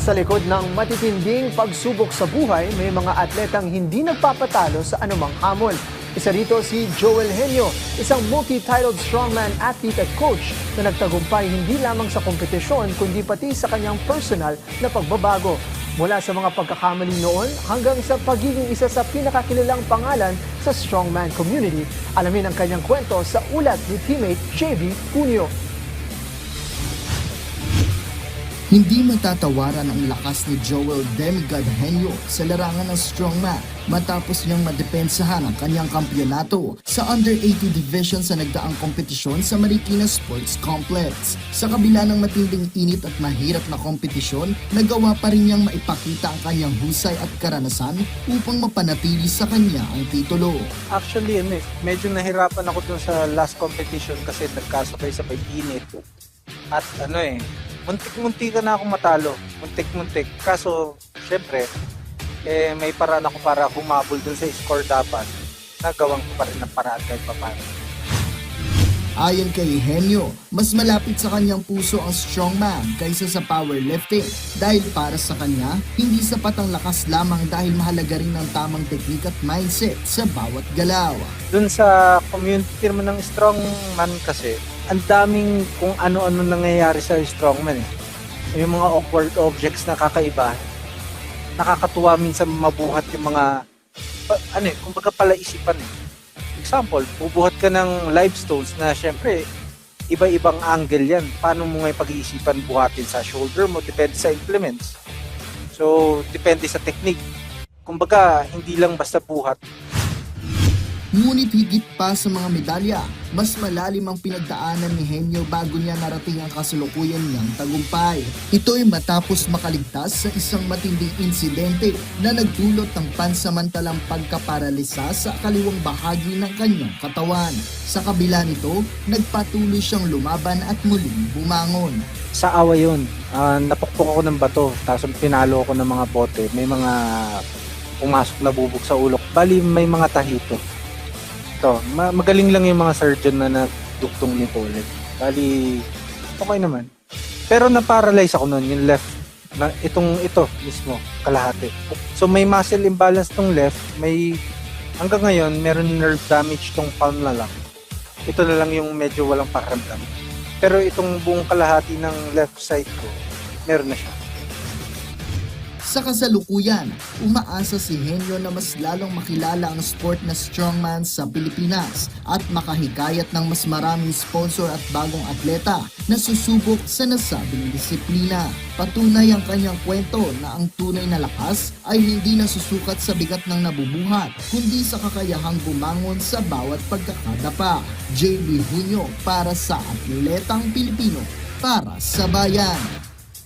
Sa likod ng matitinding pagsubok sa buhay, may mga atletang hindi nagpapatalo sa anumang hamon. Isa rito si Joel Henyo, isang multi-titled strongman athlete at coach na nagtagumpay hindi lamang sa kompetisyon kundi pati sa kanyang personal na pagbabago. Mula sa mga pagkakamali noon hanggang sa pagiging isa sa pinakakilalang pangalan sa strongman community, alamin ang kanyang kwento sa ulat ni teammate JB Cunio. Hindi matatawaran ang lakas ni Joel Demigod Henyo sa larangan ng strongman matapos niyang madepensahan ang kanyang kampyonato sa Under-80 Division sa nagdaang kompetisyon sa Marikina Sports Complex. Sa kabila ng matinding init at mahirap na kompetisyon, nagawa pa rin niyang maipakita ang kanyang husay at karanasan upang mapanatili sa kanya ang titulo. Actually, medyo nahirapan ako dun sa last competition kasi nagkasabay-sabay init. At muntik-muntik na ako matalo. Muntik-muntik. Kaso, syempre, may paraan ako para humabol dun sa score dapat. Nagawang ko pa rin ng paraan kahit paano. Ayon kay Henyo, mas malapit sa kanyang puso ang strongman kaysa sa powerlifting dahil para sa kanya, hindi sapat ang lakas lamang dahil mahalaga rin ang tamang teknik at mindset sa bawat galaw. Dun sa community naman ng strongman kasi, ang daming kung ano-ano nangyayari sa strongman eh. Yung mga awkward objects na kakaiba, nakakatuwa minsan mabuhat yung mga, kumbaga palaisipan eh. Example, bubuhat ka ng live stones na syempre, iba-ibang angle yan. Paano mo ngayon pag-iisipan buhatin sa shoulder mo? Depende sa implements. So, depende sa technique. Kumbaga, hindi lang basta buhat. Ngunit higit pa sa mga medalya, mas malalim ang pinagdaanan ni Henyo bago niya narating ang kasalukuyan niyang tagumpay. Ito ay matapos makaligtas sa isang matinding insidente na nagdulot ng pansamantalang pagkaparalisa sa kaliwang bahagi ng kanyang katawan. Sa kabila nito, nagpatuloy siyang lumaban at muling bumangon. Sa awa yun, napukpok ako ng bato, tapos pinalo ako ng mga bote. May mga pumasok na bubog sa ulo. Bali, may mga tahito. Ito, magaling lang yung mga surgeon na nagduktong nito ulit. Bali, okay naman. Pero na-paralyze ako noon, yung left, ito mismo, kalahati. So may muscle imbalance tong left, hanggang ngayon, meron nerve damage tong palm na lang. Ito na lang yung medyo walang pakiramdam. Pero itong buong kalahati ng left side ko, meron na siya. Sa kasalukuyan, umaasa si Henyo na mas lalong makilala ang sport na strongman sa Pilipinas at makahikayat ng mas maraming sponsor at bagong atleta na susubok sa nasabing disiplina. Patunay ang kanyang kwento na ang tunay na lakas ay hindi nasusukat sa bigat ng nabubuhat, kundi sa kakayahang bumangon sa bawat pagkakadapa. JB Cunio para sa Atletang Pilipino, para sa Bayan.